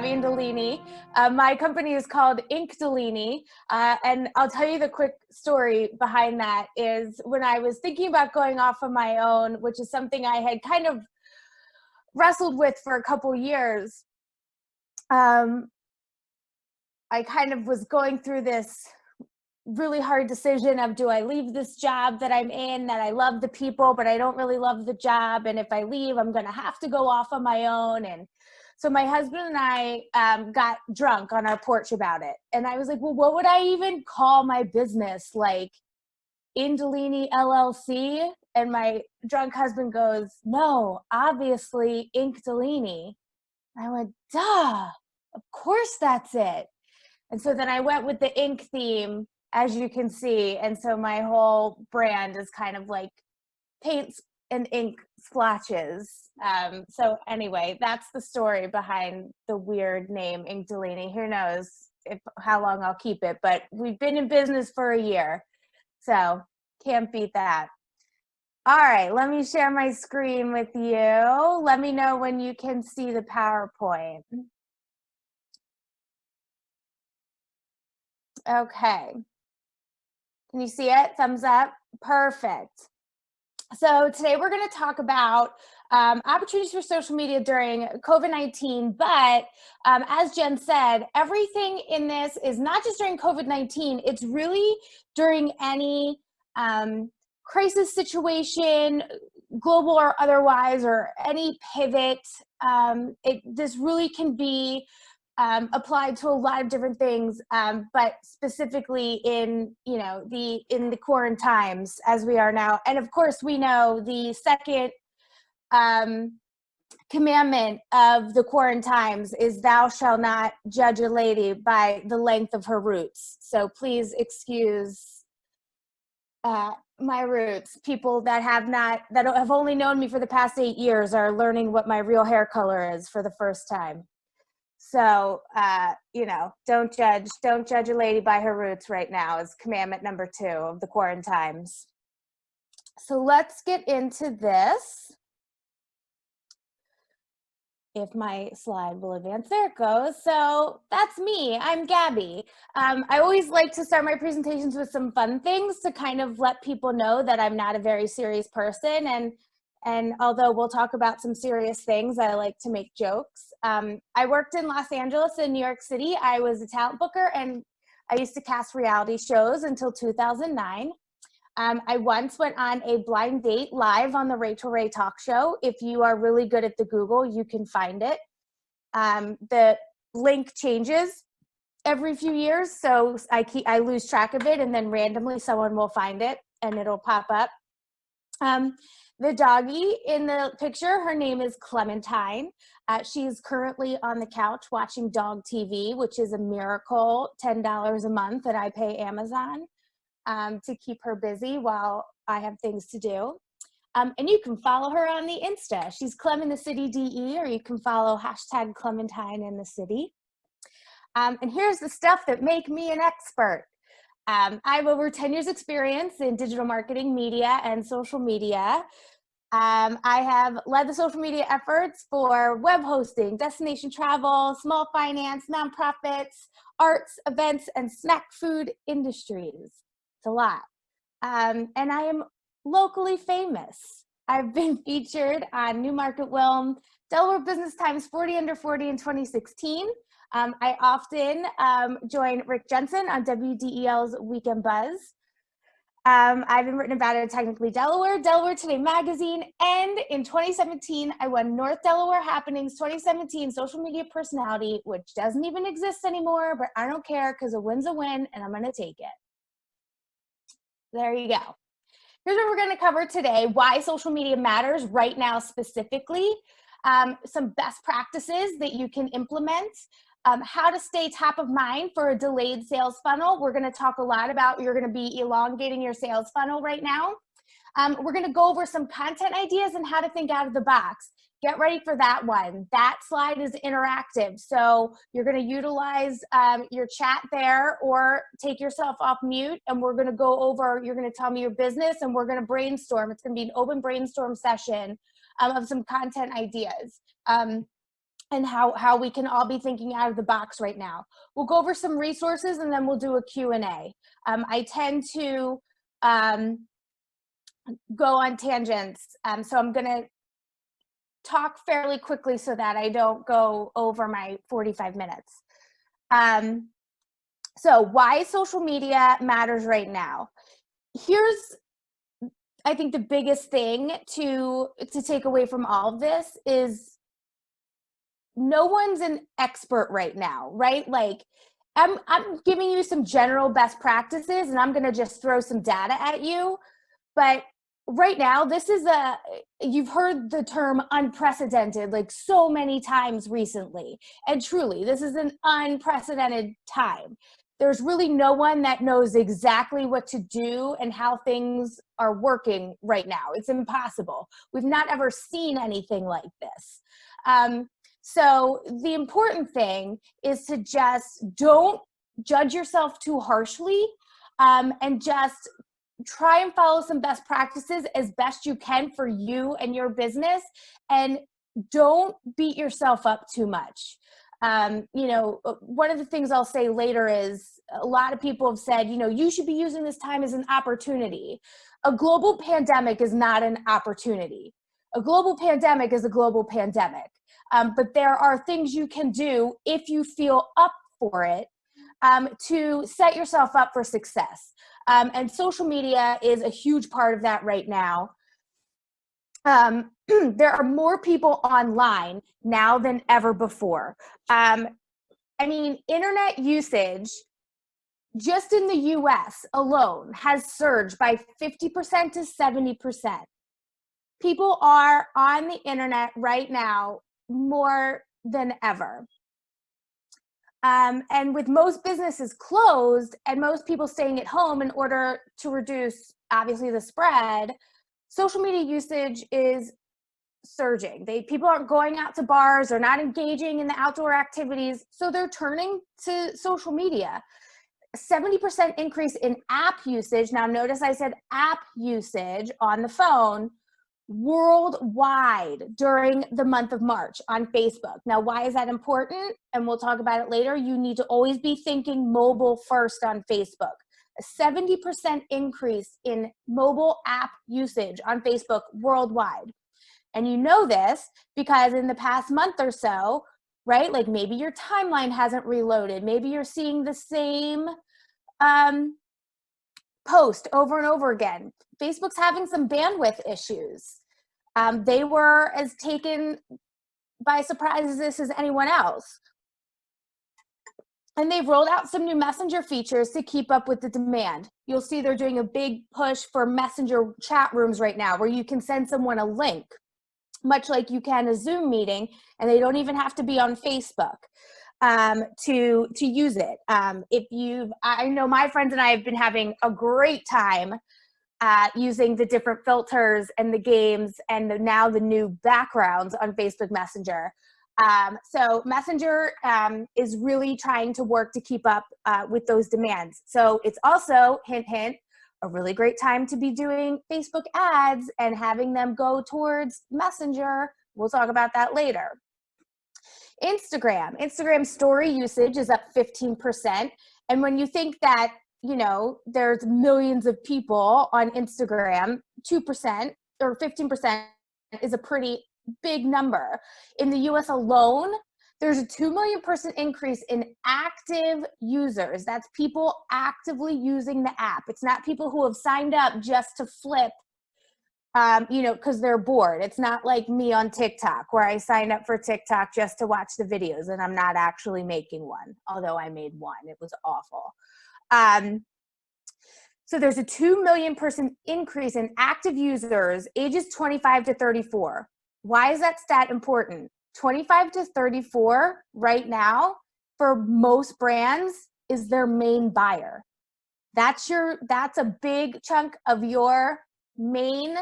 Andolini. My company is called Inkdolini, and I'll tell you the quick story behind that is when I was thinking about going off on my own, which is something I had kind of wrestled with for a couple years. I kind of was going through this really hard decision of, do I leave this job that I'm in, that I love the people, but I don't really love the job. And if I leave, I'm going to have to go off on my own. And so my husband and I got drunk on our porch about it. And I was like, well, what would I even call my business? Like Indolini LLC? And my drunk husband goes, no, obviously Inkdolini. I went, duh, of course that's it. And so then I went with the ink theme, as you can see. And so my whole brand is kind of like paints and ink splotches. So anyway, that's the story behind the weird name Inkdolini. Who knows how long I'll keep it, but we've been in business for a year. So can't beat that. All right, let me share my screen with you. Let me know when you can see the PowerPoint. Okay. Can you see it? Thumbs up. Perfect. So today we're going to talk about opportunities for social media during COVID-19. But as Jen said, everything in this is not just during COVID-19. It's really during any crisis situation, global or otherwise, or any pivot. This really can be applied to a lot of different things, but specifically in the current times as we are now. And of course, we know the second commandment of the current times is "Thou shalt not judge a lady by the length of her roots." So please excuse my roots. People that have only known me for the past 8 years are learning what my real hair color is for the first time. So, don't judge a lady by her roots right now is commandment number 2 of the quarantine times. So let's get into this. If my slide will advance, there it goes. So that's me, I'm Gabby. I always like to start my presentations with some fun things to kind of let people know that I'm not a very serious person. And although we'll talk about some serious things, I like to make jokes. I worked in Los Angeles and New York City. I was a talent booker, and I used to cast reality shows until 2009. I once went on a blind date live on the Rachel Ray talk show. If you are really good at the Google, you can find it. The link changes every few years, so I lose track of it, and then randomly someone will find it and it'll pop up. The doggie in the picture, her name is Clementine. She's currently on the couch watching dog TV, which is a miracle, $10 a month that I pay Amazon to keep her busy while I have things to do. And you can follow her on the Insta. She's Clem in the City DE, or you can follow hashtag Clementine in the City. And here's the stuff that make me an expert. I have over 10 years experience in digital marketing, media, and social media. I have led the social media efforts for web hosting, destination travel, small finance, nonprofits, arts, events, and snack food industries. It's a lot. And I am locally famous. I've been featured on Newmarket Wilm, Delaware Business Times 40 Under 40 in 2016. I often join Rick Jensen on WDEL's Weekend Buzz. I've been written about at Technically Delaware, Delaware Today Magazine, and in 2017, I won North Delaware Happenings 2017 Social Media Personality, which doesn't even exist anymore, but I don't care because a win's a win, and I'm going to take it. There you go. Here's what we're going to cover today: why social media matters right now specifically, some best practices that you can implement, how to stay top of mind for a delayed sales funnel. We're going to talk a lot about you're going to be elongating your sales funnel right now. We're going to go over some content ideas and how to think out of the box. Get ready for that one. That slide is interactive, so you're going to utilize your chat there or take yourself off mute, and we're going to go over, you're going to tell me your business, and we're going to brainstorm. It's going to be an open brainstorm session of some content ideas. and how we can all be thinking out of the box right now. We'll go over some resources and then we'll do a Q&A. I tend to go on tangents, so I'm gonna talk fairly quickly so that I don't go over my 45 minutes. So why social media matters right now. Here's, I think, the biggest thing to take away from all of this is no one's an expert right now, right? Like I'm giving you some general best practices and I'm going to just throw some data at you. But right now, this is you've heard the term unprecedented like so many times recently. And truly, this is an unprecedented time. There's really no one that knows exactly what to do and how things are working right now. It's impossible. We've not ever seen anything like this. So the important thing is to just don't judge yourself too harshly, and just try and follow some best practices as best you can for you and your business, and don't beat yourself up too much. One of the things I'll say later is a lot of people have said, you should be using this time as an opportunity. A global pandemic is not an opportunity. A global pandemic is a global pandemic. But there are things you can do if you feel up for it, to set yourself up for success. And social media is a huge part of that right now. There are more people online now than ever before. Internet usage just in the US alone has surged by 50% to 70%. People are on the internet right now more than ever. And with most businesses closed and most people staying at home in order to reduce, obviously, the spread, social media usage is surging. People aren't going out to bars or not engaging in the outdoor activities, so they're turning to social media. 70% increase in app usage. Now, notice I said app usage on the phone worldwide during the month of March on Facebook. Now, why is that important? And we'll talk about it later. You need to always be thinking mobile first on Facebook. A 70% increase in mobile app usage on Facebook worldwide. And you know this because in the past month or so, right, like maybe your timeline hasn't reloaded. Maybe you're seeing the same post over and over again. Facebook's having some bandwidth issues. They were as taken by surprise as this as anyone else. And they've rolled out some new Messenger features to keep up with the demand. You'll see they're doing a big push for Messenger chat rooms right now where you can send someone a link, much like you can a Zoom meeting, and they don't even have to be on Facebook to use it. I know my friends and I have been having a great time using the different filters and the games and now the new backgrounds on Facebook Messenger. So Messenger is really trying to work to keep up with those demands. So it's also, hint, hint, a really great time to be doing Facebook ads and having them go towards Messenger. We'll talk about that later. Instagram story usage is up 15%. And when you think that, there's millions of people on Instagram, 2% or 15% is a pretty big number. In the US alone, there's a 2 million person increase in active users. That's people actively using the app. It's not people who have signed up just to flip, because they're bored. It's not like me on TikTok where I signed up for TikTok just to watch the videos and I'm not actually making one, although I made one. It was awful. So there's a 2 million person increase in active users ages 25 to 34. Why is that stat important? 25 to 34 right now for most brands is their main buyer. That's a big chunk of your main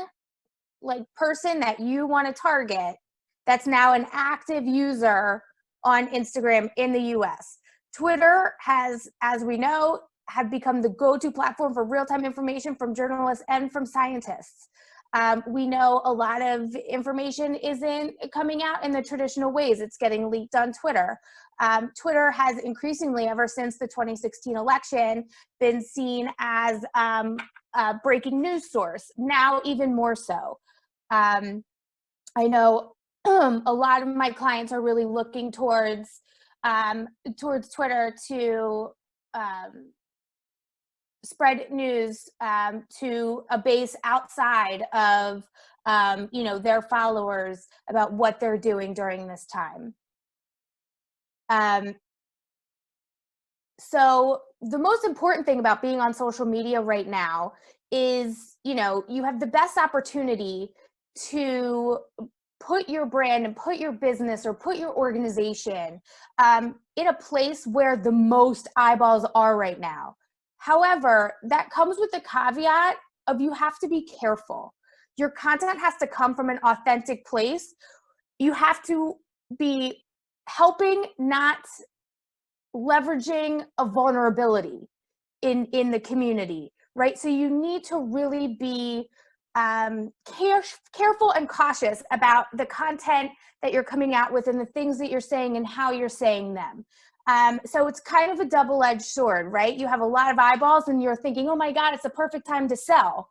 person that you want to target that's now an active user on Instagram in the US. Twitter has, as we know, have become the go-to platform for real-time information from journalists and from scientists. We know a lot of information isn't coming out in the traditional ways. It's getting leaked on Twitter. Twitter has increasingly, ever since the 2016 election, been seen as a breaking news source, now even more so. I know a lot of my clients are really looking towards Twitter to spread news to a base outside of their followers about what they're doing during this time. So the most important thing about being on social media right now is, you have the best opportunity to put your brand and put your business or put your organization in a place where the most eyeballs are right now. However, that comes with the caveat of you have to be careful. Your content has to come from an authentic place. You have to be helping, not leveraging a vulnerability in the community, right? So you need to really be careful and cautious about the content that you're coming out with and the things that you're saying and how you're saying them. So it's kind of a double-edged sword, right? You have a lot of eyeballs and you're thinking, oh my God, it's the perfect time to sell.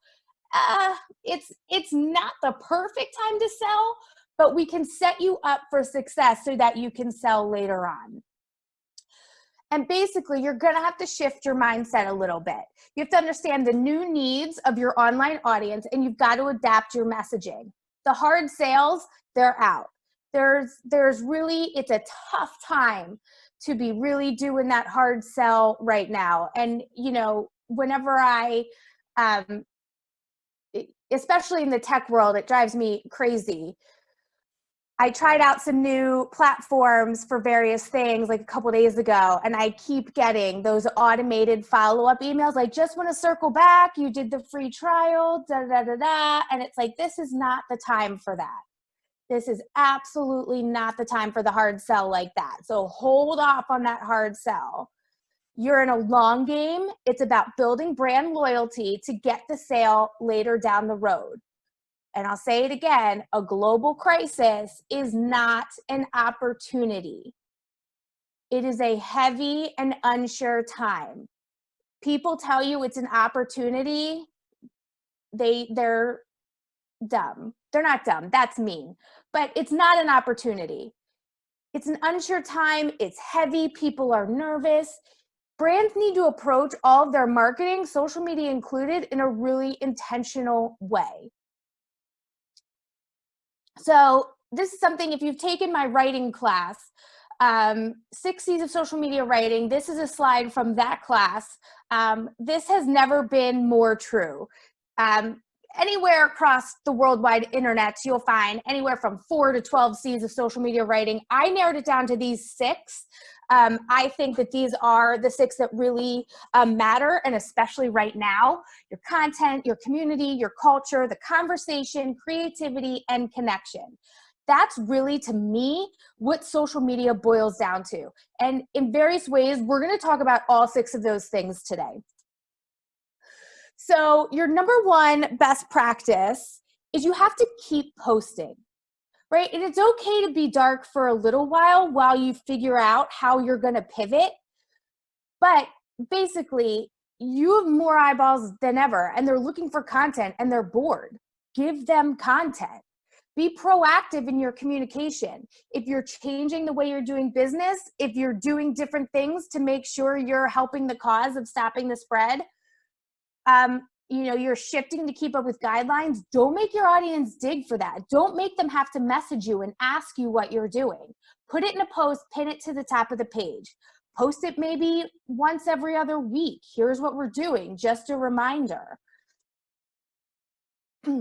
It's not the perfect time to sell, but we can set you up for success so that you can sell later on. And basically, you're going to have to shift your mindset a little bit. You have to understand the new needs of your online audience, and you've got to adapt your messaging. The hard sales, they're out. There's really, it's a tough time to be really doing that hard sell right now. And, whenever especially in the tech world, it drives me crazy. I tried out some new platforms for various things like a couple days ago, and I keep getting those automated follow-up emails. I just want to circle back. You did the free trial, da, da, da, da. And it's like, this is not the time for that. This is absolutely not the time for the hard sell like that. So hold off on that hard sell. You're in a long game. It's about building brand loyalty to get the sale later down the road. And I'll say it again, a global crisis is not an opportunity. It is a heavy and unsure time. People tell you it's an opportunity, they're dumb. They're not dumb, that's mean. But it's not an opportunity. It's an unsure time, it's heavy, people are nervous. Brands need to approach all of their marketing, social media included, in a really intentional way. So this is something, if you've taken my writing class, 6 C's of social media writing, this is a slide from that class. This has never been more true. Anywhere across the worldwide internet, you'll find anywhere from 4 to 12 C's of social media writing. I narrowed it down to these 6. I think that these are the 6 that really matter, and especially right now: your content, your community, your culture, the conversation, creativity, and connection. That's really, to me, what social media boils down to. And in various ways, we're going to talk about all 6 of those things today. So your number one best practice is you have to keep posting. Right? And it's okay to be dark for a little while you figure out how you're going to pivot. But basically, you have more eyeballs than ever, and they're looking for content and they're bored. Give them content. Be proactive in your communication. If you're changing the way you're doing business, if you're doing different things to make sure you're helping the cause of stopping the spread, you're shifting to keep up with guidelines, don't make your audience dig for that. Don't make them have to message you and ask you what you're doing. Put it in a post, pin it to the top of the page. Post it maybe once every other week. Here's what we're doing, just a reminder.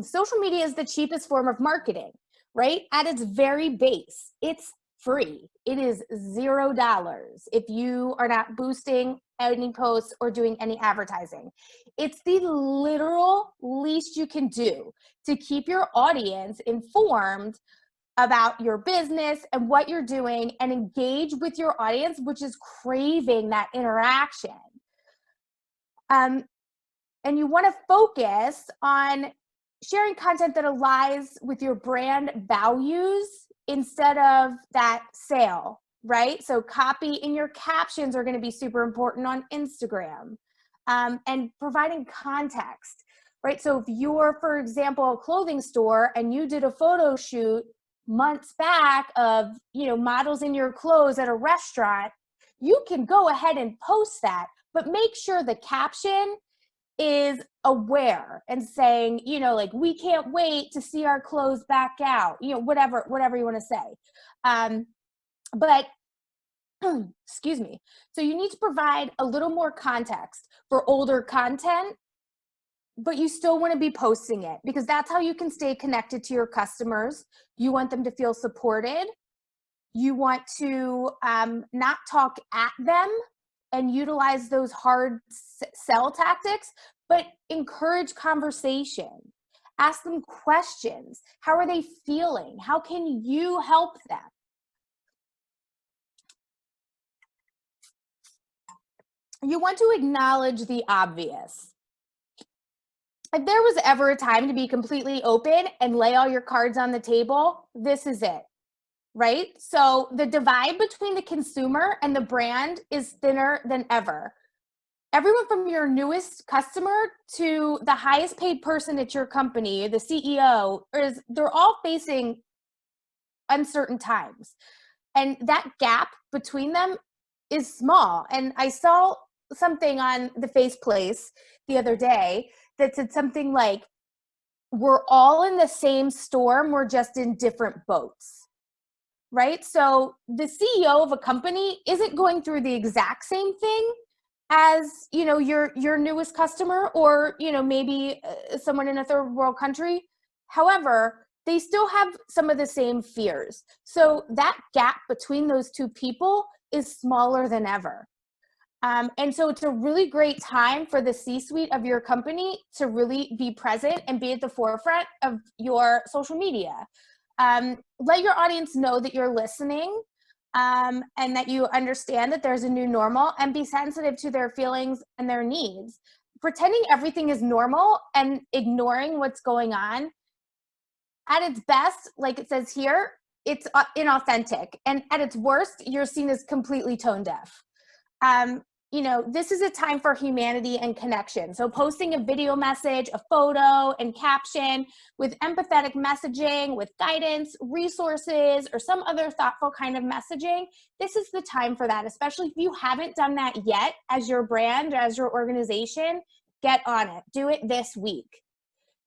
Social media is the cheapest form of marketing, right? At its very base, it's free. It is $0 if you are not boosting any posts or doing any advertising. It's the literal least you can do to keep your audience informed about your business and what you're doing, and engage with your audience, which is craving that interaction. And you want to focus on sharing content that aligns with your brand values instead of that sale, right? So copy in your captions are going to be super important on Instagram, and providing context, right? So if you're, for example, a clothing store and you did a photo shoot months back of, models in your clothes at a restaurant, you can go ahead and post that, but make sure the caption is aware and saying, like, we can't wait to see our clothes back out, whatever you want to say. But excuse me. So you need to provide a little more context for older content, but you still want to be posting it because that's how you can stay connected to your customers. You want them to feel supported. You want to not talk at them and utilize those hard sell tactics, but encourage conversation. Ask them questions. How are they feeling? How can you help them? You want to acknowledge the obvious. If there was ever a time to be completely open and lay all your cards on the table, this is it, right? So the divide between the consumer and the brand is thinner than ever. Everyone from your newest customer to the highest paid person at your company, the CEO, they're all facing uncertain times. And that gap between them is small. And I saw something on the Face Place the other day that said something like, we're all in the same storm, we're just in different boats, right? So the CEO of a company isn't going through the exact same thing as, your newest customer, or, maybe someone in a third world country. However, they still have some of the same fears. So that gap between those two people is smaller than ever. And so it's a really great time for the C-suite of your company to really be present and be at the forefront of your social media. Let your audience know that you're listening, and that you understand that there's a new normal, and be sensitive to their feelings and their needs. Pretending everything is normal and ignoring what's going on, at its best, like it says here, it's inauthentic. And at its worst, you're seen as completely tone deaf. This is a time for humanity and connection. So posting a video message, a photo, and caption with empathetic messaging, with guidance, resources, or some other thoughtful kind of messaging, this is the time for that, especially if you haven't done that yet as your brand or as your organization. Get on it. Do it this week.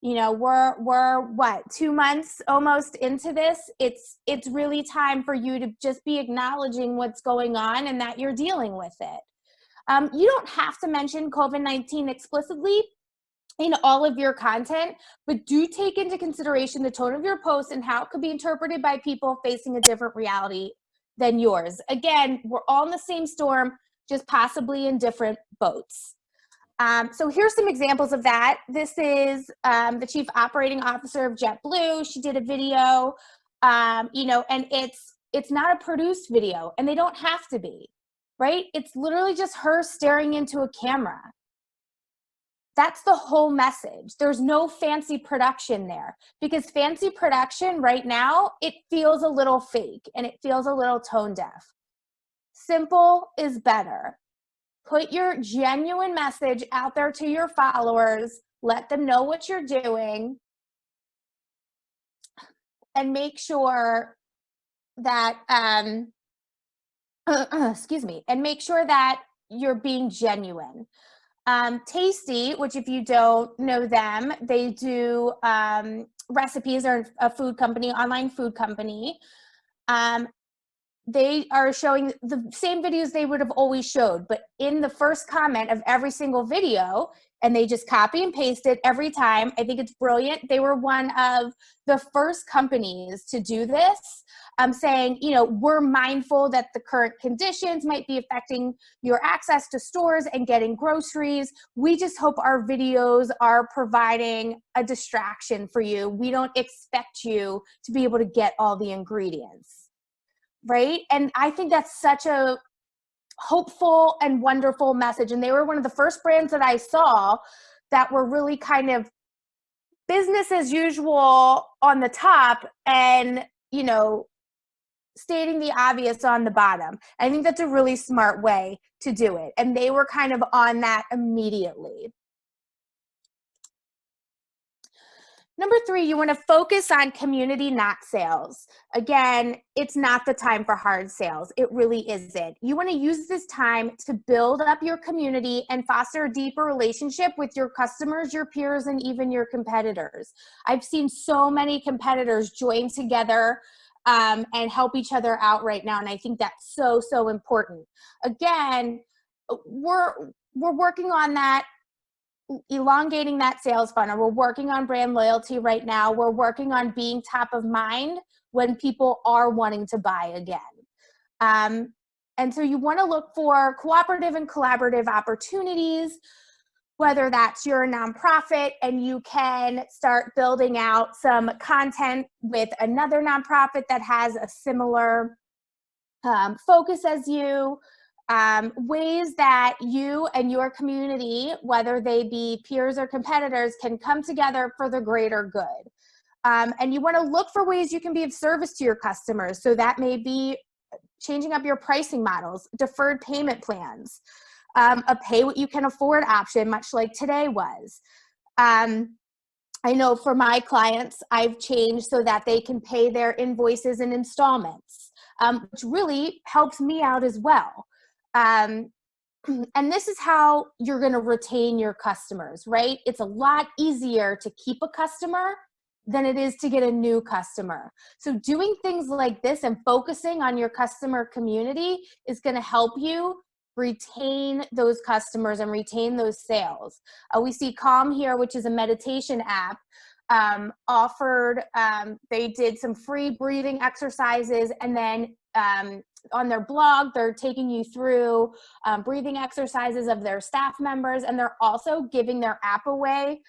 We're what, 2 months almost into this. It's really time for you to just be acknowledging what's going on and that you're dealing with it. You don't have to mention COVID-19 explicitly in all of your content, but do take into consideration the tone of your post and how it could be interpreted by people facing a different reality than yours. Again, we're all in the same storm, just possibly in different boats. So here's some examples of that. This is the Chief Operating Officer of JetBlue. She did a video, and it's not a produced video, and they don't have to be, right? It's literally just her staring into a camera. That's the whole message. There's no fancy production there, because fancy production right now, it feels a little fake and it feels a little tone deaf. Simple is better. Put your genuine message out there to your followers. Let them know what you're doing, and make sure that, and make sure that you're being genuine. Tasty, which if you don't know them, they do recipes, are a food company, online food company. They are showing the same videos they would have always showed, but in the first comment of every single video, and they just copy and paste it every time. I think it's brilliant. They were one of the first companies to do this, saying, we're mindful that the current conditions might be affecting your access to stores and getting groceries. We just hope our videos are providing a distraction for you. We don't expect you to be able to get all the ingredients. Right? And I think that's such a hopeful and wonderful message. And they were one of the first brands that I saw that were really kind of business as usual on the top and, you know, stating the obvious on the bottom. I think that's a really smart way to do it. And they were kind of on that immediately. Number 3, you want to focus on community, not sales. Again, it's not the time for hard sales. It really isn't. You want to use this time to build up your community and foster a deeper relationship with your customers, your peers, and even your competitors. I've seen so many competitors join together and help each other out right now. And I think that's so, so important. Again, we're working on that, elongating that sales funnel. We're working on brand loyalty right now. We're working on being top of mind when people are wanting to buy again. And so you want to look for cooperative and collaborative opportunities, whether that's you're a nonprofit and you can start building out some content with another nonprofit that has a similar focus as you. Ways that you and your community, whether they be peers or competitors, can come together for the greater good. And you want to look for ways you can be of service to your customers. So that may be changing up your pricing models, deferred payment plans, a pay what you can afford option, much like today was. I know for my clients, I've changed so that they can pay their invoices in installments, which really helps me out as well. And this is how you're going to retain your customers, right? It's a lot easier to keep a customer than it is to get a new customer. So doing things like this and focusing on your customer community is going to help you retain those customers and retain those sales. We see Calm here, which is a meditation app, offered, they did some free breathing exercises, and then on their blog, they're taking you through breathing exercises of their staff members, and they're also giving their app away,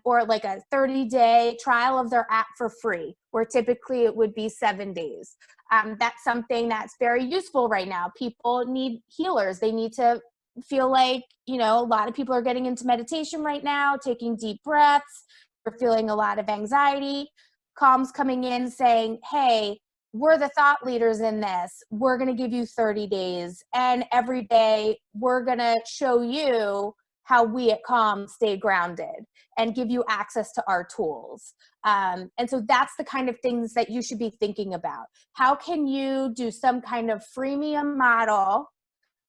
or like a 30-day trial of their app for free, where typically it would be 7 days. That's something that's very useful right now. People need healers. They need to feel like, you know, a lot of people are getting into meditation right now, taking deep breaths. They're feeling a lot of anxiety. Calm's coming in saying, hey, we're the thought leaders in this. We're going to give you 30 days. And every day we're going to show you how we at Calm stay grounded and give you access to our tools. And so that's the kind of things that you should be thinking about. How can you do some kind of freemium model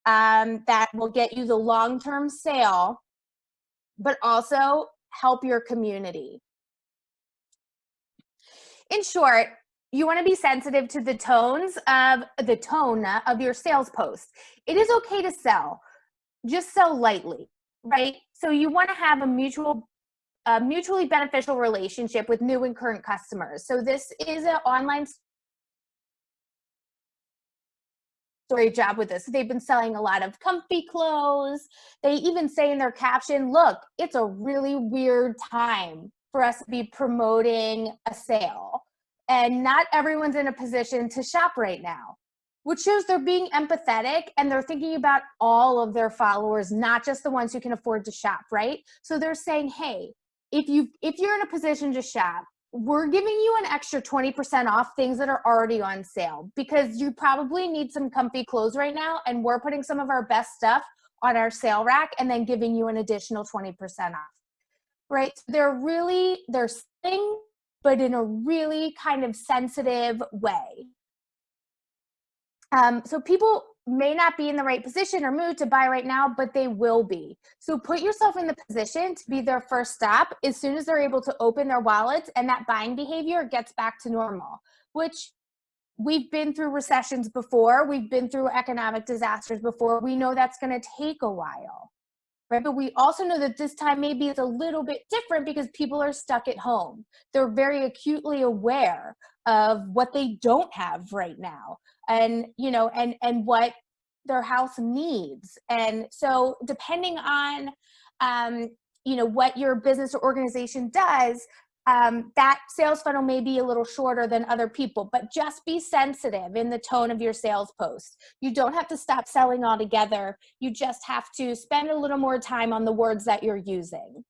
that will get you the long-term sale, but also help your community? In short, you want to be sensitive to the tone of your sales post. It is okay to sell, just sell lightly, right? So you want to have a mutually beneficial relationship with new and current customers. So this is an online great job with this. They've been selling a lot of comfy clothes. They even say in their caption, look, it's a really weird time for us to be promoting a sale. And not everyone's in a position to shop right now, which shows they're being empathetic and they're thinking about all of their followers, not just the ones who can afford to shop, right? So they're saying, hey, if you're in a position to shop, we're giving you an extra 20% off things that are already on sale, because you probably need some comfy clothes right now, and we're putting some of our best stuff on our sale rack and then giving you an additional 20% off, right? They're selling, but in a really kind of sensitive way. So people may not be in the right position or mood to buy right now, but they will be. So put yourself in the position to be their first stop as soon as they're able to open their wallets and that buying behavior gets back to normal, which we've been through recessions before. We've been through economic disasters before. We know that's going to take a while, right? But we also know that this time maybe it's a little bit different because people are stuck at home. They're very acutely aware of what they don't have right now, and you know, and what their house needs. And so depending on you know, what your business or organization does, that sales funnel may be a little shorter than other people, but just be sensitive in the tone of your sales post. You don't have to stop selling altogether. You just have to spend a little more time on the words that you're using.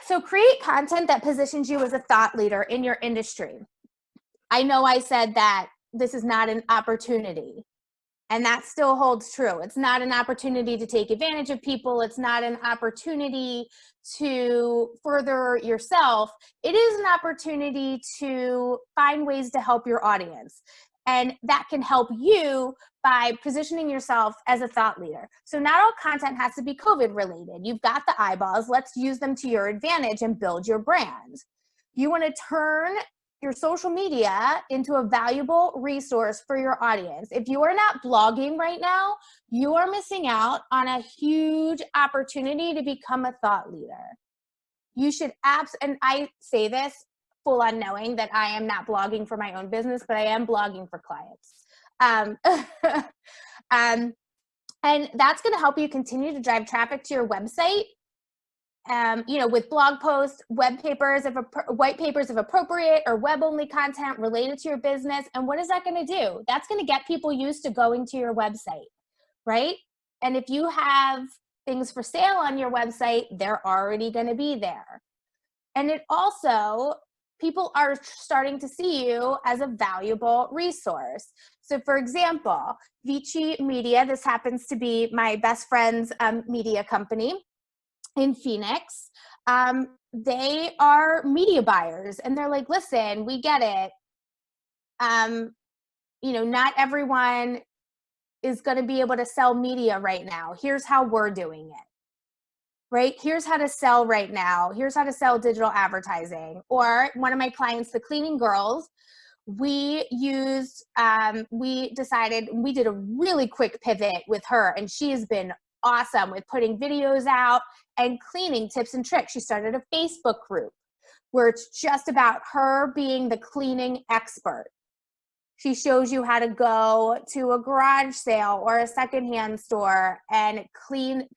So create content that positions you as a thought leader in your industry. I know I said that this is not an opportunity, and that still holds true. It's not an opportunity to take advantage of people. It's not an opportunity to further yourself. It is an opportunity to find ways to help your audience. And that can help you by positioning yourself as a thought leader. So not all content has to be COVID related. You've got the eyeballs. Let's use them to your advantage and build your brand. You want to turn your social media into a valuable resource for your audience. If you are not blogging right now, you are missing out on a huge opportunity to become a thought leader. You should and I say this full on knowing that I am not blogging for my own business, but I am blogging for clients. And that's going to help you continue to drive traffic to your website. With blog posts, white papers if appropriate, or web-only content related to your business. And what is that going to do? That's going to get people used to going to your website, right? And if you have things for sale on your website, they're already going to be there. And it also, people are starting to see you as a valuable resource. So for example, Vici Media, this happens to be my best friend's media company in Phoenix. They are media buyers, and they're like, listen, we get it. Not everyone is going to be able to sell media right now. Here's how we're doing it. Right? Here's how to sell right now. Here's how to sell digital advertising. Or one of my clients, the cleaning girls, we decided, we did a really quick pivot with her, and she has been awesome with putting videos out and cleaning tips and tricks. She started a Facebook group where it's just about her being the cleaning expert. She shows you how to go to a garage sale or a secondhand store and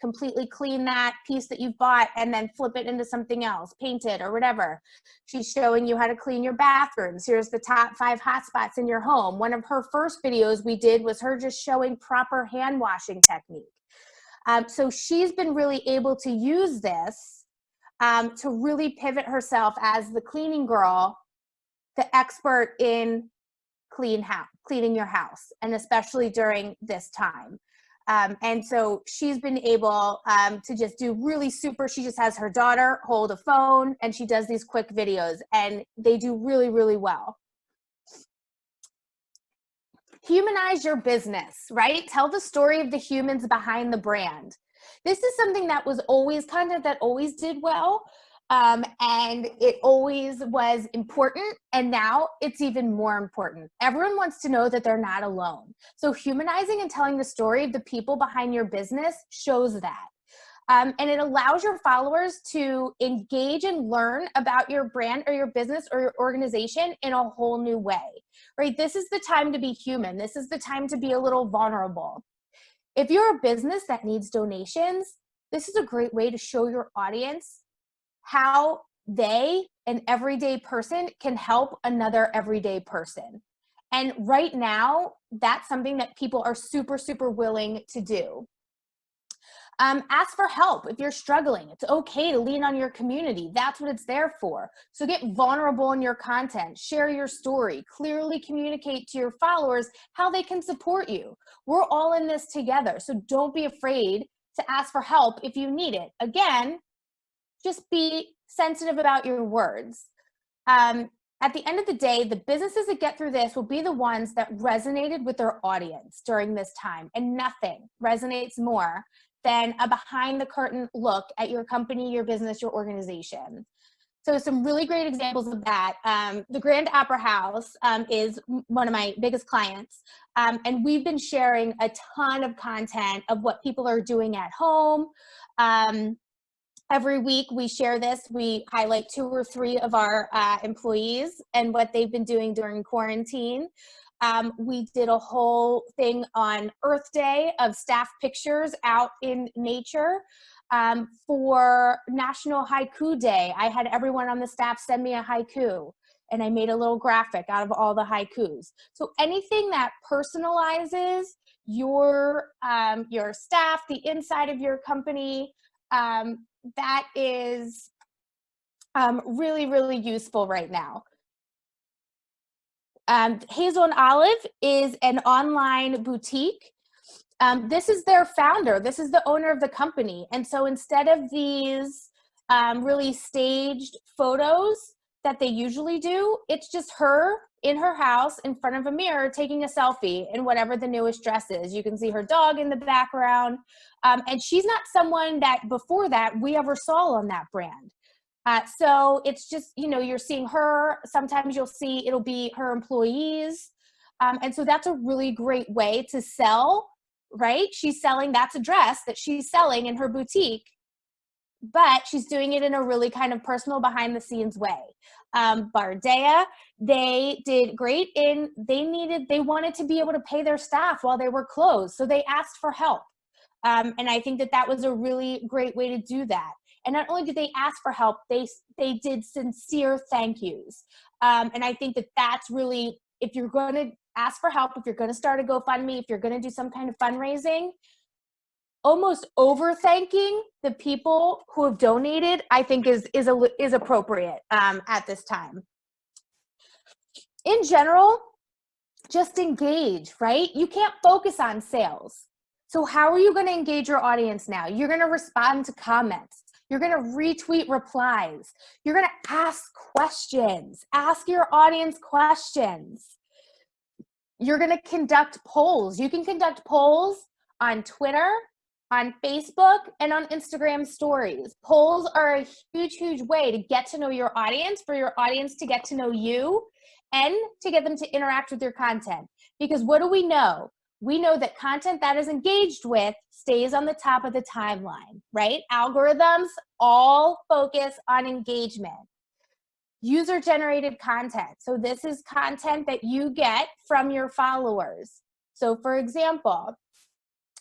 completely clean that piece that you've bought and then flip it into something else, paint it or whatever. She's showing you how to clean your bathrooms. Here's the top 5 hotspots in your home. One of her first videos we did was her just showing proper hand washing technique. So she's been really able to use this to really pivot herself as the cleaning girl, the expert in cleaning your house, and especially during this time. And so she's been able to just do really super, she just has her daughter hold a phone and she does these quick videos, and they do really, really well. Humanize your business, right? Tell the story of the humans behind the brand. This is something that was always content that always did well. And it always was important, and now it's even more important. Everyone wants to know that they're not alone. So humanizing and telling the story of the people behind your business shows that. And it allows your followers to engage and learn about your brand or your business or your organization in a whole new way, right? This is the time to be human. This is the time to be a little vulnerable. If you're a business that needs donations, this is a great way to show your audience how they, an everyday person, can help another everyday person. And right now, that's something that people are super, super willing to do. Ask for help if you're struggling. It's okay to lean on your community. That's what it's there for. So get vulnerable in your content, share your story, clearly communicate to your followers how they can support you. We're all in this together, so don't be afraid to ask for help if you need it. Again, just be sensitive about your words. At the end of the day, the businesses that get through this will be the ones that resonated with their audience during this time, and nothing resonates more than a behind the curtain look at your company, your business, your organization. So some really great examples of that. The Grand Opera House is one of my biggest clients. And we've been sharing a ton of content of what people are doing at home. Every week we share this. We highlight 2 or 3 of our employees and what they've been doing during quarantine. We did a whole thing on Earth Day of staff pictures out in nature. For National Haiku Day, I had everyone on the staff send me a haiku, and I made a little graphic out of all the haikus. So anything that personalizes your staff, the inside of your company, that is Really, really useful right now. Hazel and Olive is an online boutique. This is their founder. This is the owner of the company. And so instead of these really staged photos that they usually do, it's just her in her house in front of a mirror taking a selfie in whatever the newest dress is. You can see her dog in the background. And she's not someone that before that we ever saw on that brand. So it's just, you know, you're seeing her. Sometimes you'll see it'll be her employees. And so that's a really great way to sell, right? She's selling, that's a dress that she's selling in her boutique, but she's doing it in a really kind of personal behind the scenes way. Bardea, they did great they wanted to be able to pay their staff while they were closed. So they asked for help. And I think that that was a really great way to do that. And not only did they ask for help, they did sincere thank yous. And I think that that's really, if you're going to ask for help, if you're going to start a GoFundMe, if you're going to do some kind of fundraising, almost over thanking the people who have donated, I think is appropriate at this time. In general, just engage, right? You can't focus on sales. So how are you going to engage your audience now? You're going to respond to comments. You're going to retweet replies. You're going to ask questions. Ask your audience questions. You're going to conduct polls. You can conduct polls on Twitter, on Facebook, and on Instagram stories. Polls are a huge, huge way to get to know your audience, for your audience to get to know you, and to get them to interact with your content. Because what do we know? We know that content that is engaged with stays on the top of the timeline, right? Algorithms all focus on engagement. User-generated content. So this is content that you get from your followers. So for example,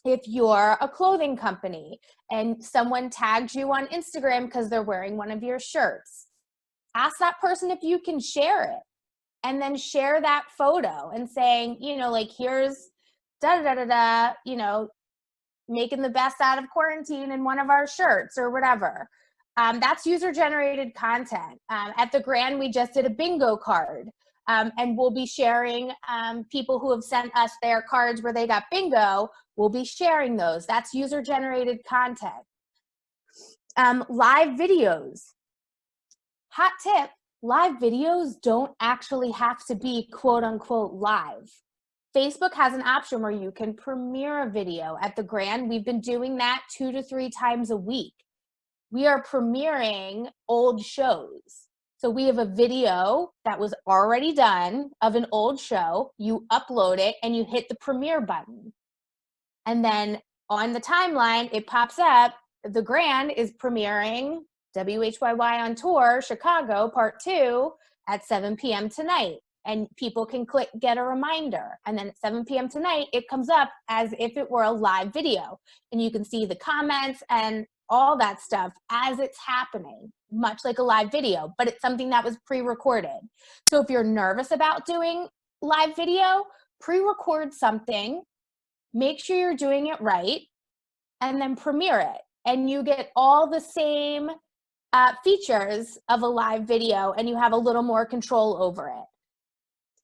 if you're a clothing company and someone tags you on Instagram because they're wearing one of your shirts, ask that person if you can share it, and then share that photo and saying, you know, like, here's da-da-da-da-da, you know, making the best out of quarantine in one of our shirts or whatever. That's user-generated content. At the Grand, we just did a bingo card, and we'll be sharing people who have sent us their cards where they got bingo. We'll be sharing those. That's user-generated content. Live videos. Hot tip, live videos don't actually have to be quote-unquote live. Facebook has an option where you can premiere a video. At the Grand, we've been doing that 2 to 3 times a week. We are premiering old shows. So we have a video that was already done of an old show. You upload it and you hit the premiere button. And then on the timeline, it pops up, the Grand is premiering WHYY on Tour, Chicago, Part 2 at 7 p.m. tonight. And people can click get a reminder. And then at 7 p.m. tonight, it comes up as if it were a live video. And you can see the comments and all that stuff as it's happening, much like a live video, but it's something that was pre-recorded. So if you're nervous about doing live video, pre-record something, make sure you're doing it right, and then premiere it. And you get all the same features of a live video, and you have a little more control over it.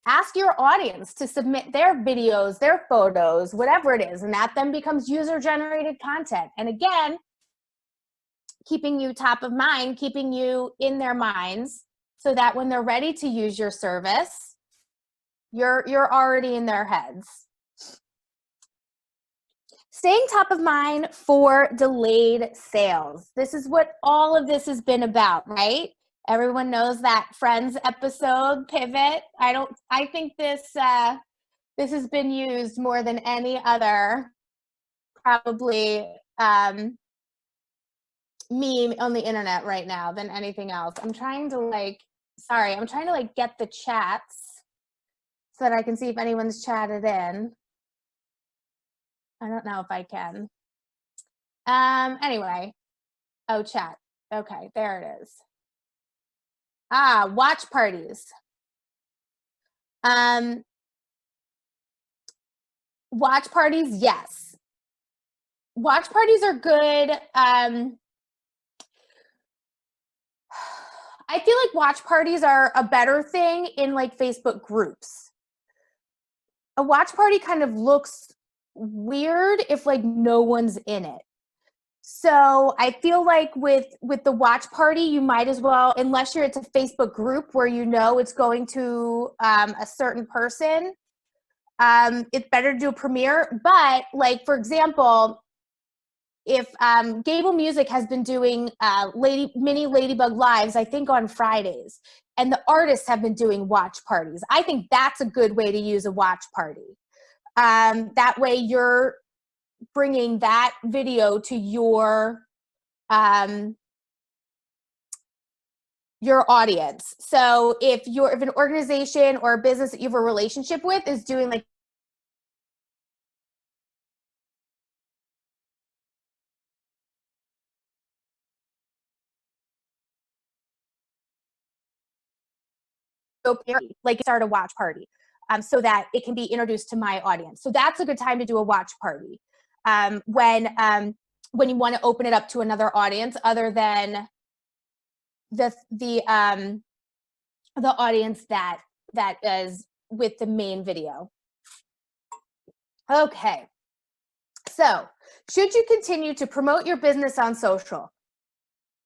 Ask your audience to submit their videos, their photos, whatever it is, and that then becomes user-generated content. And again, keeping you top of mind, keeping you in their minds, so that when they're ready to use your service, you're already in their heads. Staying top of mind for delayed sales. This is what all of this has been about, right? Everyone knows that Friends episode, Pivot. I think this has been used more than any other, probably, meme on the internet right now than anything else. I'm trying to get the chats so that I can see if anyone's chatted in. I don't know if I can. Anyway. Oh, chat. Okay, there it is. Watch parties. Watch parties, yes. Watch parties are good. I feel like watch parties are a better thing in like Facebook groups. A watch party kind of looks weird if like no one's in it. So I feel like with the watch party, you might as well, unless it's a Facebook group where you know it's going to a certain person, it's better to do a premiere. But like, for example, if Gable Music has been doing mini Ladybug lives, I think on Fridays, and the artists have been doing watch parties. I think that's a good way to use a watch party. That way you're bringing that video to your audience. So if an organization or a business that you have a relationship with is doing like start a watch party, so that it can be introduced to my audience. So that's a good time to do a watch party, when you want to open it up to another audience other than the audience that is with the main video. Okay. So, should you continue to promote your business on social?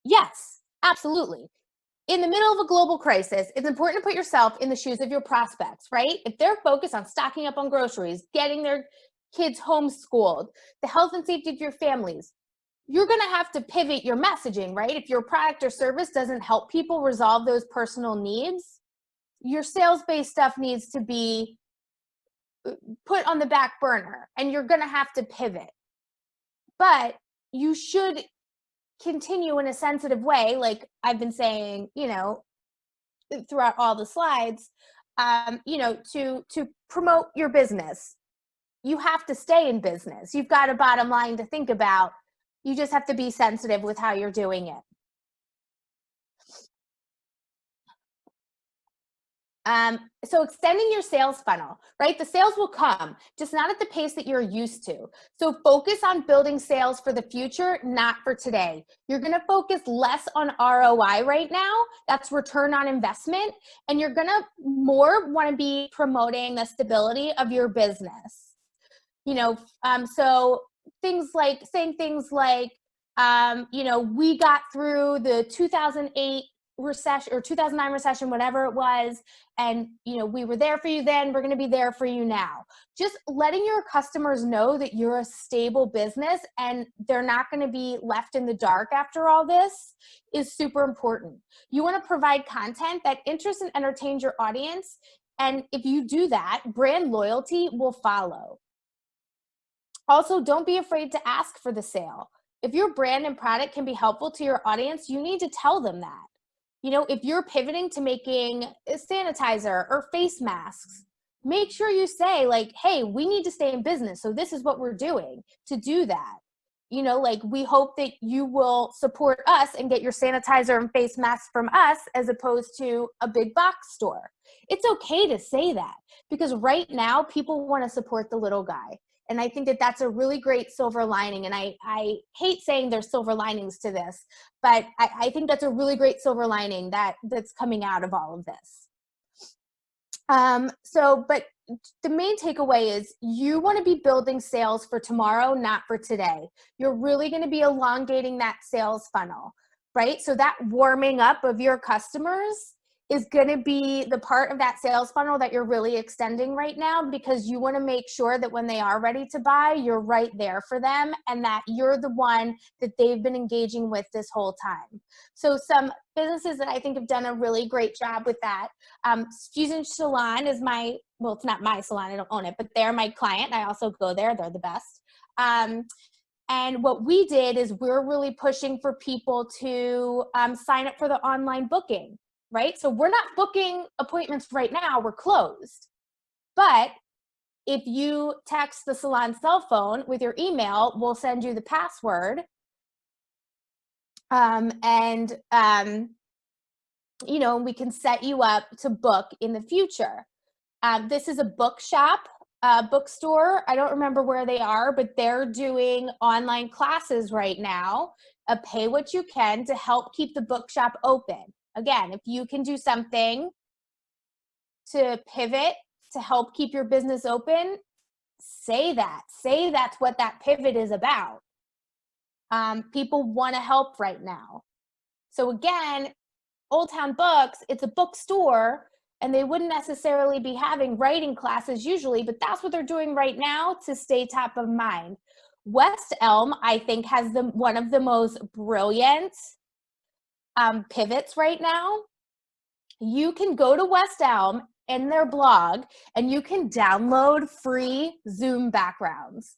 Yes, absolutely. In the middle of a global crisis, it's important to put yourself in the shoes of your prospects, right? If they're focused on stocking up on groceries, getting their kids homeschooled, the health and safety of your families, you're going to have to pivot your messaging, right? If your product or service doesn't help people resolve those personal needs, your sales-based stuff needs to be put on the back burner, and you're going to have to pivot. But you should continue in a sensitive way, like I've been saying, throughout all the slides, to promote your business. You have to stay in business. You've got a bottom line to think about. You just have to be sensitive with how you're doing it. So extending your sales funnel, right? The sales will come, just not at the pace that you're used to. So focus on building sales for the future, not for today. You're going to focus less on ROI right now. That's return on investment. And you're going to more want to be promoting the stability of your business. So saying things like, we got through the 2008 recession or 2009 recession, whatever it was, and we were there for you then, we're going to be there for you now. Just letting your customers know that you're a stable business and they're not going to be left in the dark after all this is super important. You want to provide content that interests and entertains your audience, and if you do that, brand loyalty will follow. Also, don't be afraid to ask for the sale. If your brand and product can be helpful to your audience, you need to tell them that. If you're pivoting to making sanitizer or face masks, make sure you say like, hey, we need to stay in business, so this is what we're doing to do that. We hope that you will support us and get your sanitizer and face masks from us as opposed to a big box store. It's okay to say that because right now people want to support the little guy. And I think that that's a really great silver lining. And I hate saying there's silver linings to this, but I think that's a really great silver lining that's coming out of all of this. But the main takeaway is you want to be building sales for tomorrow, not for today. You're really going to be elongating that sales funnel, right? So that warming up of your customers is going to be the part of that sales funnel that you're really extending right now, because you want to make sure that when they are ready to buy, you're right there for them and that you're the one that they've been engaging with this whole time. So some businesses that I think have done a really great job with that. Fusion Salon is it's not my salon, I don't own it, but they're my client. I also go there, they're the best. And what we did is we're really pushing for people to sign up for the online booking. Right? So we're not booking appointments right now, we're closed. But if you text the salon cell phone with your email, we'll send you the password. We can set you up to book in the future. This is a bookshop, bookstore. I don't remember where they are, but they're doing online classes right now, pay what you can to help keep the bookshop open. Again, if you can do something to pivot to help keep your business open, say that's what that pivot is about. People want to help right now. So again, Old Town Books, it's a bookstore, and they wouldn't necessarily be having writing classes usually, but that's what they're doing right now to stay top of mind. West Elm, I think, has one of the most brilliant pivots right now. You can go to West Elm in their blog and you can download free Zoom backgrounds.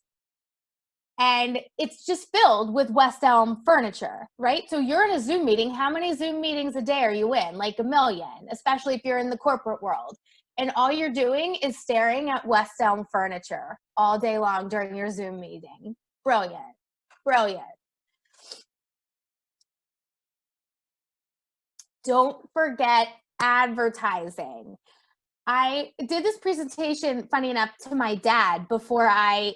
And it's just filled with West Elm furniture, right? So you're in a Zoom meeting. How many Zoom meetings a day are you in? Like 1 million, especially if you're in the corporate world. And all you're doing is staring at West Elm furniture all day long during your Zoom meeting. Brilliant. Brilliant. Don't forget advertising. I did this presentation, funny enough, to my dad before I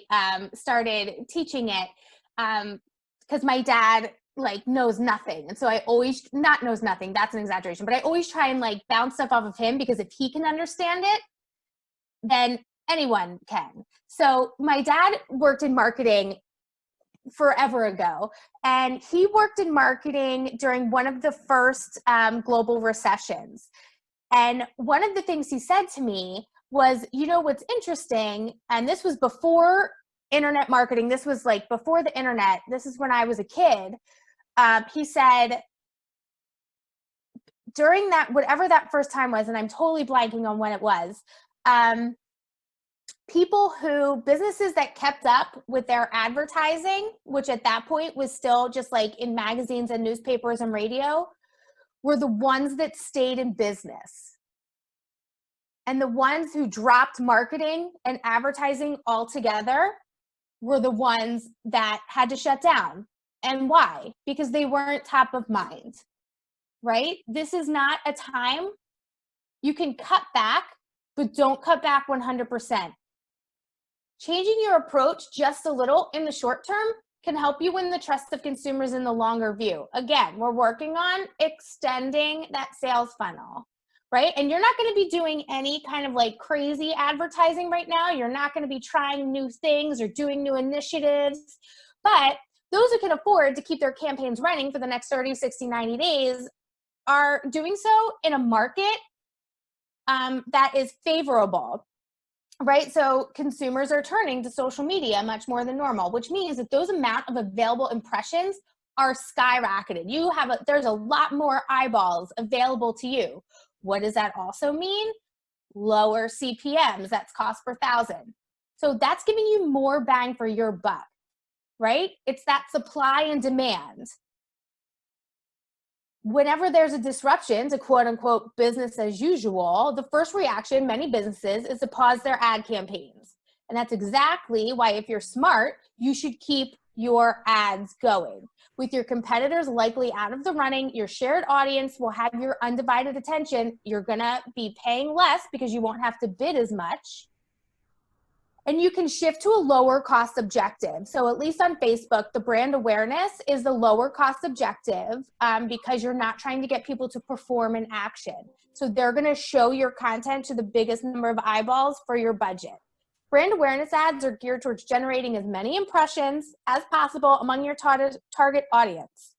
started teaching it, because my dad knows nothing. And so I always, not knows nothing, that's an exaggeration, but I always try and bounce stuff off of him, because if he can understand it, then anyone can. So my dad worked in marketing forever ago, and he worked in marketing during one of the first global recessions. And one of the things he said to me was, what's interesting, and this was before internet marketing, this was before the internet, this is when I was a kid, he said, during that, whatever that first time was, and I'm totally blanking on when it was, businesses that kept up with their advertising, which at that point was still just in magazines and newspapers and radio, were the ones that stayed in business. And the ones who dropped marketing and advertising altogether were the ones that had to shut down. And why? Because they weren't top of mind, right? This is not a time you can cut back, but don't cut back 100%. Changing your approach just a little in the short term can help you win the trust of consumers in the longer view. Again, we're working on extending that sales funnel, right? And you're not going to be doing any kind of crazy advertising right now. You're not going to be trying new things or doing new initiatives. But those who can afford to keep their campaigns running for the next 30, 60, 90 days are doing so in a market that is favorable. Right? So consumers are turning to social media much more than normal, which means that those amount of available impressions are skyrocketed. There's a lot more eyeballs available to you. What does that also mean? Lower CPMs, that's cost per thousand. So that's giving you more bang for your buck, right? It's that supply and demand. Whenever there's a disruption to quote unquote business as usual, the first reaction, many businesses, is to pause their ad campaigns. And that's exactly why, if you're smart, you should keep your ads going. With your competitors likely out of the running, your shared audience will have your undivided attention. You're gonna be paying less because you won't have to bid as much. And you can shift to a lower cost objective. So at least on Facebook, the brand awareness is the lower cost objective because you're not trying to get people to perform an action. So they're going to show your content to the biggest number of eyeballs for your budget. Brand awareness ads are geared towards generating as many impressions as possible among your target audience.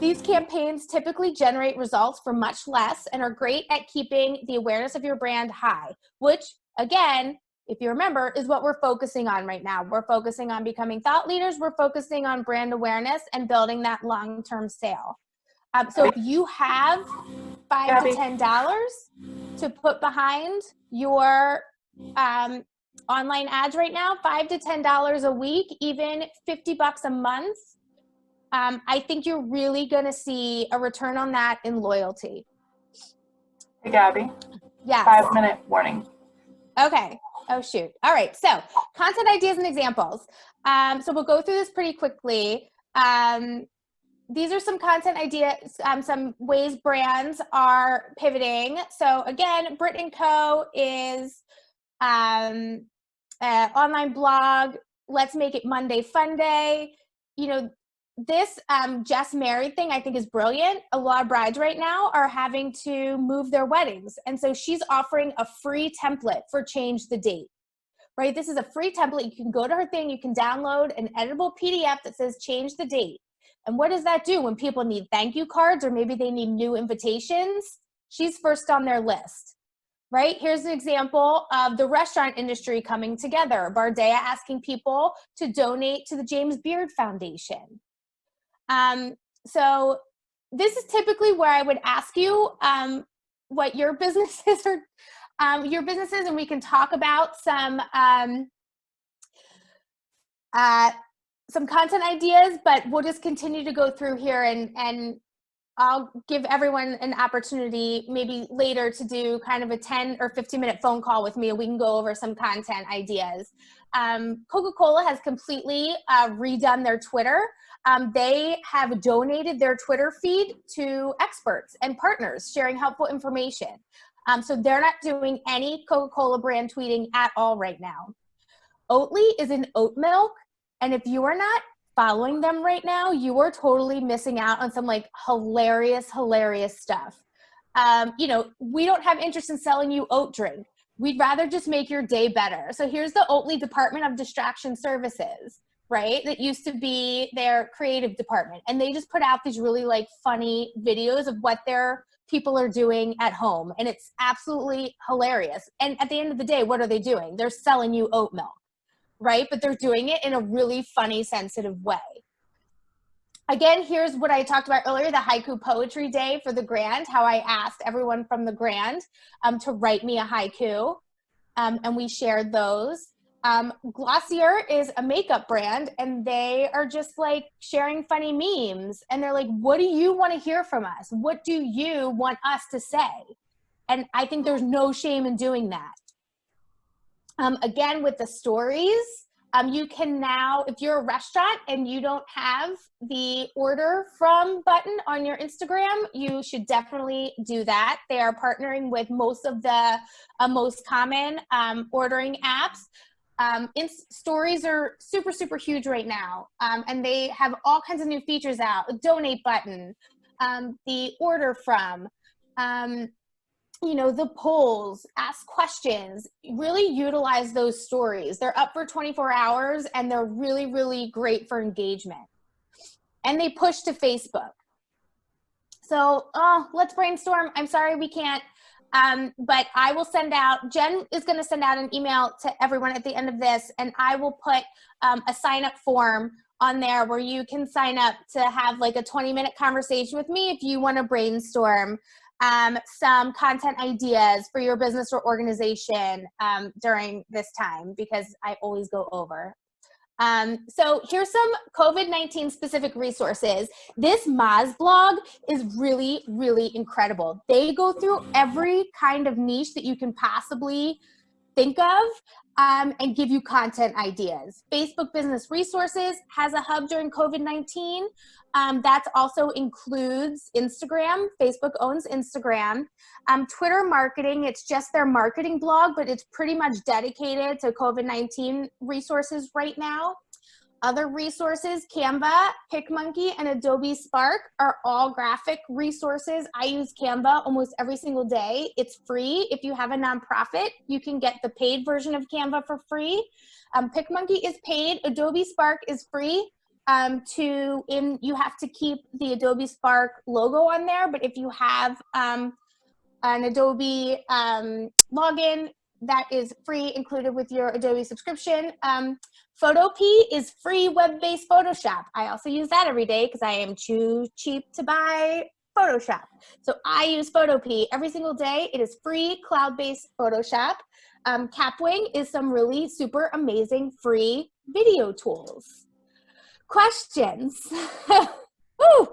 These campaigns typically generate results for much less and are great at keeping the awareness of your brand high, which, again, if you remember, is what we're focusing on right now. We're focusing on becoming thought leaders. We're focusing on brand awareness and building that long-term sale. So if you have $5 to $10 to put behind your online ads right now, $5 to $10 a week, even $50 a month, I think you're really going to see a return on that in loyalty. Hey, Gabby. Yeah. 5-minute warning. Okay. Oh, shoot. All right. So content ideas and examples. So we'll go through this pretty quickly. These are some content ideas, some ways brands are pivoting. So again, Brit & Co. is an online blog. Let's make it Monday Fun Day. this just married thing I think is brilliant. A lot of brides right now are having to move their weddings. And so she's offering a free template for change the date, right? This is a free template. You can go to her thing, you can download an editable PDF that says change the date. And what does that do when people need thank you cards or maybe they need new invitations? She's first on their list, right? Here's an example of the restaurant industry coming together. Bardea asking people to donate to the James Beard Foundation. So this is typically where I would ask you what your businesses are, and we can talk about some content ideas, but we'll just continue to go through here and I'll give everyone an opportunity maybe later to do kind of a 10 or 15-minute phone call with me and we can go over some content ideas. Coca-Cola has completely redone their Twitter. They have donated their Twitter feed to experts and partners sharing helpful information. So they're not doing any Coca-Cola brand tweeting at all right now. Oatly is in oat milk. And if you are not following them right now, you are totally missing out on some like hilarious stuff. You know, we don't have interest in selling you oat drink. We'd rather just make your day better. So here's the Oatly Department of Distraction Services, right? That used to be their creative department. And they just put out these really like funny videos of what their people are doing at home. And it's absolutely hilarious. And at the end of the day, what are they doing? They're selling you oat milk, right? But they're doing it in a really funny, sensitive way. Again, here's what I talked about earlier, the haiku poetry day for the Grand, how I asked everyone from the Grand to write me a haiku, and we shared those. Glossier is a makeup brand, and they are just like sharing funny memes, and they're like, what do you want to hear from us? What do you want us to say? And I think there's no shame in doing that. Again, with the stories, you can now, if you're a restaurant and you don't have the order from button on your Instagram, you should definitely do that. They are partnering with most of the most common ordering apps. Stories are super huge right now. And they have all kinds of new features out, a donate button, the order from, you know, the polls, ask questions, really utilize those stories. They're up for 24 hours and they're really great for engagement. And they push to Facebook. So, let's brainstorm. I'm sorry we can't, but I will send out, Jen is gonna send out an email to everyone at the end of this, and I will put a sign up form on there where you can sign up to have like a 20-minute conversation with me if you wanna brainstorm some content ideas for your business or organization during this time, because I always go over. So here's some COVID-19 specific resources. This Moz blog is really incredible. They go through every kind of niche that you can possibly think of and give you content ideas. Facebook Business Resources has a hub during COVID-19. That also includes Instagram. Facebook owns Instagram. Twitter Marketing, it's just their marketing blog, but it's pretty much dedicated to COVID-19 resources right now. Other resources, Canva, PicMonkey, and Adobe Spark are all graphic resources. I use Canva almost every single day. It's free. If you have a nonprofit, you can get the paid version of Canva for free. PicMonkey is paid. Adobe Spark is free. You have to keep the Adobe Spark logo on there, but if you have an Adobe login, that is free, included with your Adobe subscription. Photopea is free web-based Photoshop. I also use that every day because I am too cheap to buy Photoshop. So I use Photopea every single day. It is free cloud-based Photoshop. Capwing is some really super amazing free video tools. Questions? Woo!